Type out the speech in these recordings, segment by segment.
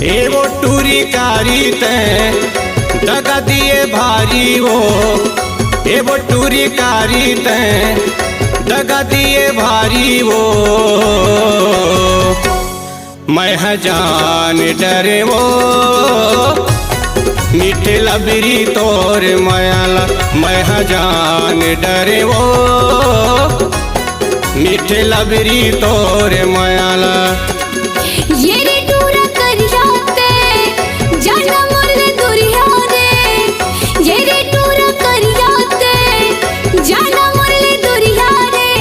एवो टूरी कारी ते दगा दिए भारी वो, एवो टूरी कारी ते दगा दिए भारी वो। मैं जान डरे वो मीठे लबरी तोर मायाला, मैं जान डरे वो मीठे लबरी तोर मायाला। ये रे टूरा करिया ते जाना मुरले दुरिया रे, ये रे टूरा करिया ते जाना मुरले दुरिया रे।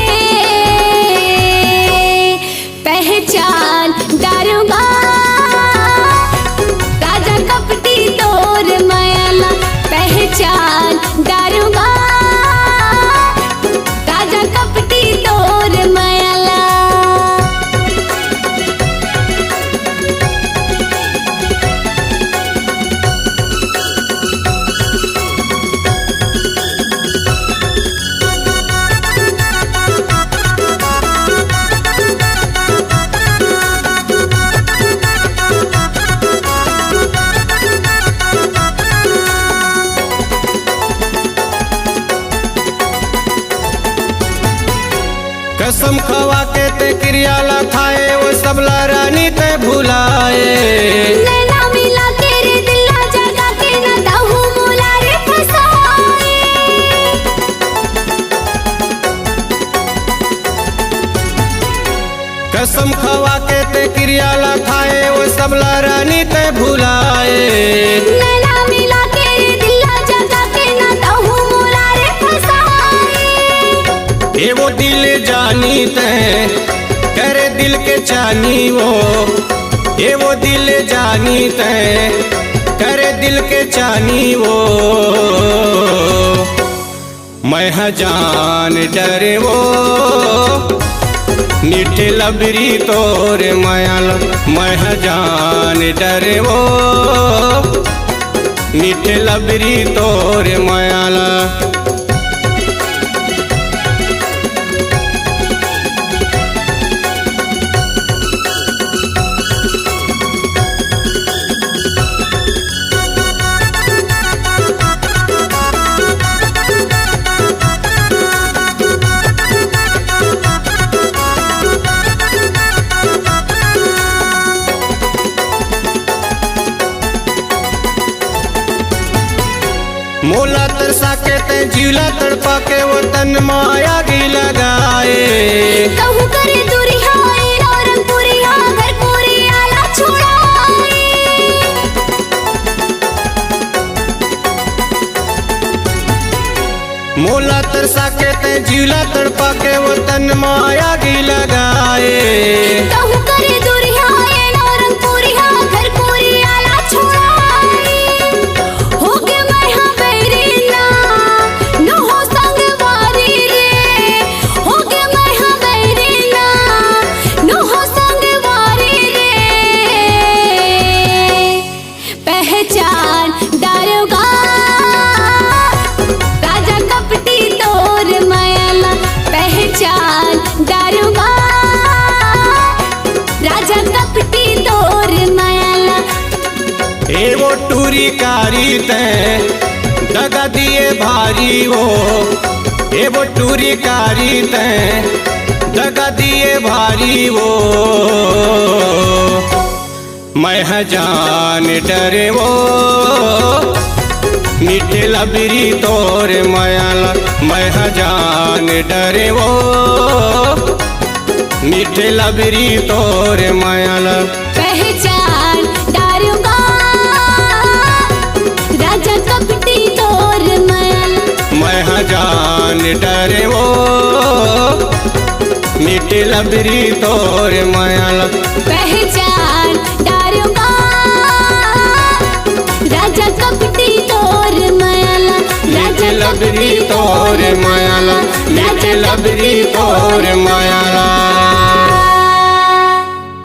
पहचान दारूगा राजा कपटी तोर मायाला, पहचान दारूगा राजा कपटी तोर मायाला। कसम खवा के ते क्रियाला खाए वो सबला रानी ते भुलाए। नैना मिला के रे दिला जगा के न दाहू मोला रे फसाए। कसम खवा के ते क्रियाला खाए वो सबला रानी ते भुलाए। नैना मिला के रे दिला जगा के न दाहू मोला रे फसाए। एवो दिल जानी ते करे दिल के चानी वो, एवो दिल जानी ते करे दिल के चानी वो। मैं जान डरे वो मीठे लबरी तोर मायाला, मैं जान डरे वो मीठे लबरी तोर मायाला। मोला तरसा के ते जीला तड़पा के वो तन माया की लगाए। कहूँ करे दुरिया और पुरिया घर पूरी आला छुड़ाए। मोला तरसा के ते जीला तड़पा के वो तन माया की लगाए। कहूँ करे दुरिया और पुरिया घर पूरी आला छुड़ाए। हो के मैं हाँ बैरी ना नो हो संग वारी रे, हो के मैं हाँ बैरी ना नो हो संग वारी रे। पहचान दारूगा राजा कपटी तोर मायाला, पहचान दारूगा राजा कपटी तोर मायाला। एवो टूरी कारी ते दगा दिए भारी वो, एवो टूरी कारी ते दगा दिए भारी वो। मैं जान डरे वो मीठे लबरी तोर मायाला, मैं जान डरे वो मीठे लबरी तोर मायाला। पहचान दारूगा राजा कपटी तोर मायाला, मैं जान डरे वो मीठे लबरी तोर मायाला। पहचान दारूगा राजा कपटी तोर मायाला, मीठे लबरी तोर मायाला, मीठे लबरी तोर मायाला।